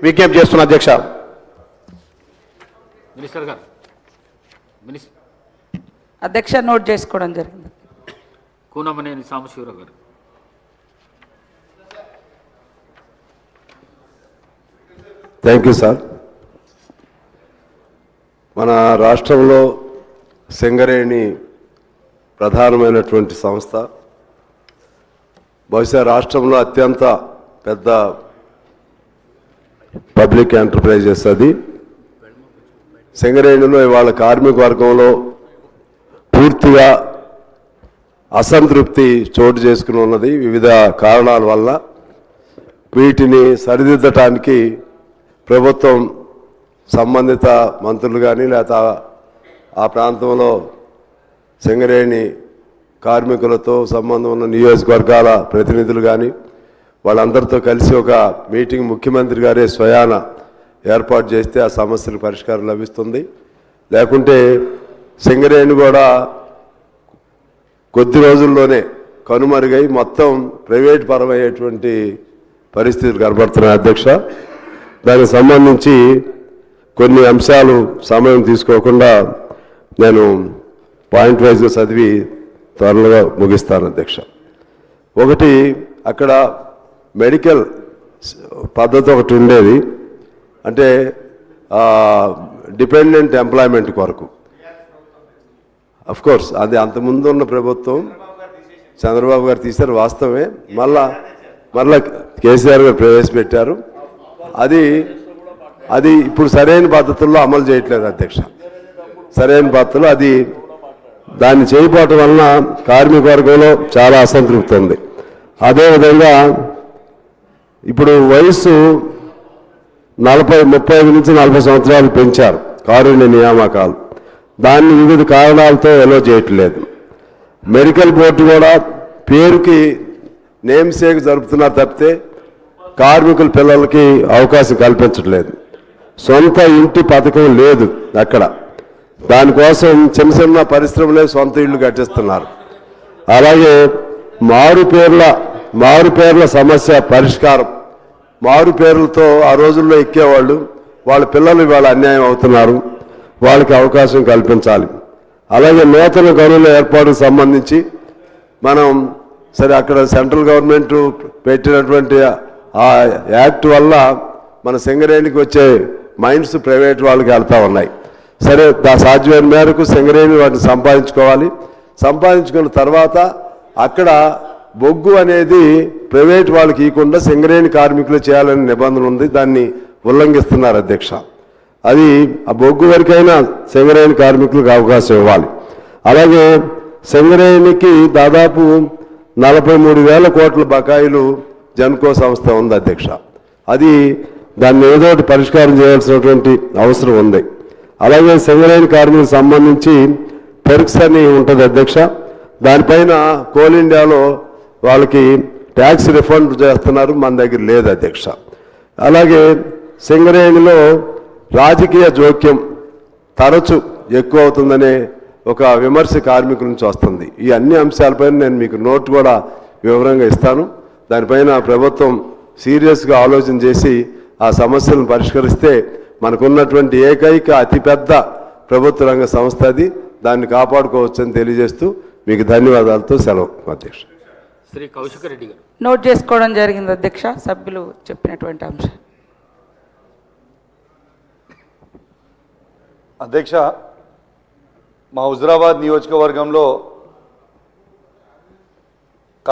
విజ్ఞప్తి చేస్తున్న అధ్యక్ష. మినిస్టర్ గారు అధ్యక్ష నోట్ చేసుకోవడం జరిగింది. కూనమనేని సాంబశివరావు గారు. Thank you sir. మన రాష్ట్రంలో సింగరేణి ప్రధానమైనటువంటి సంస్థ, బహుశా రాష్ట్రంలో అత్యంత పెద్ద పబ్లిక్ ఎంటర్ప్రైజెస్ అది. సింగరేణిలో ఇవాళ కార్మిక వర్గంలో పూర్తిగా అసంతృప్తి చోటు చేసుకుని ఉన్నది వివిధ కారణాల వల్ల. వీటిని సరిదిద్దటానికి ప్రభుత్వం సంబంధిత మంత్రులు కానీ లేదా ఆ ప్రాంతంలో సింగరేణి కార్మికులతో సంబంధం ఉన్న నియోజకవర్గాల ప్రతినిధులు కానీ వాళ్ళందరితో కలిసి ఒక మీటింగ్ ముఖ్యమంత్రి గారే స్వయాన ఏర్పాటు చేస్తే ఆ సమస్యలకు పరిష్కారం లభిస్తుంది. లేకుంటే సింగరేణి కూడా కొద్ది రోజుల్లోనే కనుమరుగై మొత్తం ప్రైవేట్ పరమయ్యేటువంటి పరిస్థితులు కనబడుతున్నాయి అధ్యక్ష. దానికి సంబంధించి కొన్ని అంశాలు సమయం తీసుకోకుండా నేను పాయింట్ వైజ్గా చదివి త్వరగా ముగిస్తాను అధ్యక్ష. ఒకటి, అక్కడ మెడికల్ పద్ధతి ఒకటి ఉండేది, అంటే డిపెండెంట్ ఎంప్లాయ్మెంట్ కొరకు. అఫ్కోర్స్ అది అంతకుముందు ఉన్న ప్రభుత్వం చంద్రబాబు గారు తీశారు, వాస్తవమే. మళ్ళా కేసీఆర్ గారు ప్రవేశపెట్టారు. అది ఇప్పుడు సరైన పద్ధతుల్లో అమలు చేయట్లేదు అధ్యక్ష. సరైన పద్ధతులు దాన్ని చేయకపోవటం వలన కార్మిక వర్గంలో చాలా అసంతృప్తి ఉంది. అదేవిధంగా ఇప్పుడు వయసు 35 నుంచి 40 సంవత్సరాలు పెంచారు కారుణ్య నియామకాలు. దాన్ని వివిధ కారణాలతో ఎలో చేయట్లేదు. మెడికల్ బోర్డు కూడా పేరుకి నేమ్ సేక్ జరుపుతున్నారు తప్పితే కార్మికుల పిల్లలకి అవకాశం కల్పించట్లేదు. సొంత ఇంటి పథకం లేదు అక్కడ. దానికోసం చిన్న చిన్న పరిశ్రమలే సొంత ఇళ్ళు కట్టిస్తున్నారు. అలాగే మారు పేర్ల సమస్య పరిష్కారం. మారు పేర్లతో ఆ రోజుల్లో ఎక్కేవాళ్ళు, వాళ్ళ పిల్లలు ఇవాళ అన్యాయం అవుతున్నారు. వాళ్ళకి అవకాశం కల్పించాలి. అలాగే నూతన గనుల ఏర్పాటుకు సంబంధించి మనం సరే అక్కడ సెంట్రల్ గవర్నమెంట్ పెట్టినటువంటి ఆ యాక్ట్ వల్ల మన సింగరేణికి వచ్చే మైన్స్ ప్రైవేట్ వాళ్ళకి వెళ్తూ ఉన్నాయి. సరే సాధ్యమైన మేరకు సింగరేణి వాటిని సంపాదించుకోవాలి. సంపాదించుకున్న తర్వాత అక్కడ బొగ్గు అనేది ప్రైవేట్ వాళ్ళకి ఇవ్వకుండా సింగరేణి కార్మికులు చేయాలనే నిబంధన ఉంది. దాన్ని ఉల్లంఘిస్తున్నారు అధ్యక్ష. అది ఆ బొగ్గు వరకైనా సింగరేణి కార్మికులకు అవకాశం ఇవ్వాలి. అలాగే సింగరేణికి దాదాపు 43,000 కోట్ల బకాయిలు జన్కో సంస్థ ఉంది అధ్యక్ష. దాన్ని ఏదో ఒకటి పరిష్కారం చేయాల్సినటువంటి అవసరం ఉంది. అలాగే సింగరేణి కార్మికులకు సంబంధించి పెర్క్స్ అని ఉంటుంది అధ్యక్ష. దానిపైన కోల్ ఇండియాలో వాళ్ళకి ట్యాక్స్ రిఫండ్ చేస్తున్నారు, మన దగ్గర లేదు అధ్యక్ష. అలాగే సింగరేణిలో రాజకీయ జోక్యం తరచు ఎక్కువ అవుతుందనే ఒక విమర్శ కార్మికుల నుంచి వస్తుంది. ఈ అన్ని అంశాలపైన నేను మీకు నోట్ కూడా వివరంగా ఇస్తాను. దానిపైన ప్రభుత్వం సీరియస్గా ఆలోచన చేసి ఆ సమస్యలను పరిష్కరిస్తే మనకున్నటువంటి ఏకైక అతిపెద్ద ప్రభుత్వ రంగ సంస్థ అది. దాన్ని కాపాడుకోవచ్చని తెలియజేస్తూ మీకు ధన్యవాదాలతో సెలవు అధ్యక్ష. శ్రీ కౌశిక్ రెడ్డి గారు. నోట్ చేసుకోవడం జరిగింది అధ్యక్ష, సభ్యులు చెప్పినటువంటి అంశం. అధ్యక్ష, మా హుజరాబాద్ నియోజకవర్గంలో